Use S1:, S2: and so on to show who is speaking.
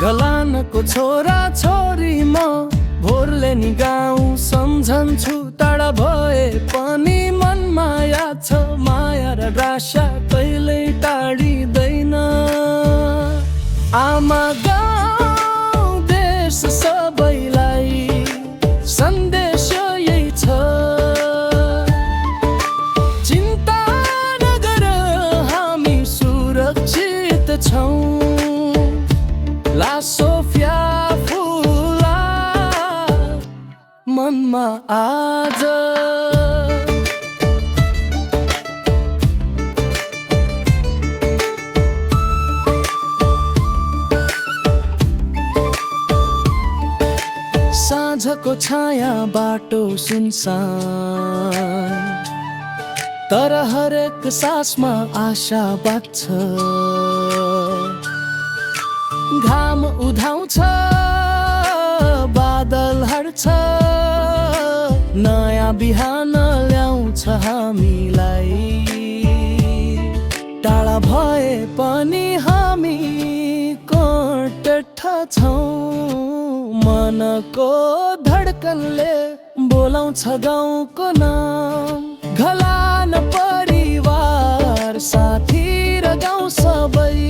S1: गलानको छोरा छोरी म भोरले नि गाउँ सम्झन्छु। टाढा भए पनि मनमा याद छ, माया र आशा कहिल्यै टाढिँदैन। आमा गाउँ देश सबैलाई सन्देश यही छ, चिन्ता नगर हामी सुरक्षित छौँ। ला सोफिया फुला मनमा आज, साँझको छाया बाटो सुनसान, तर हरेक सासमा आशा बाँच्छ। घाम उधाउँछ, बादल हट्छ, नयाँ बिहान ल्याउँछ हामीलाई। टाढा भए पनि हामी कोटठ छौँ, मनको धड्कनले बोलाउँछ गाउँको नाम। घलान परिवार साथी र गाउँ सबै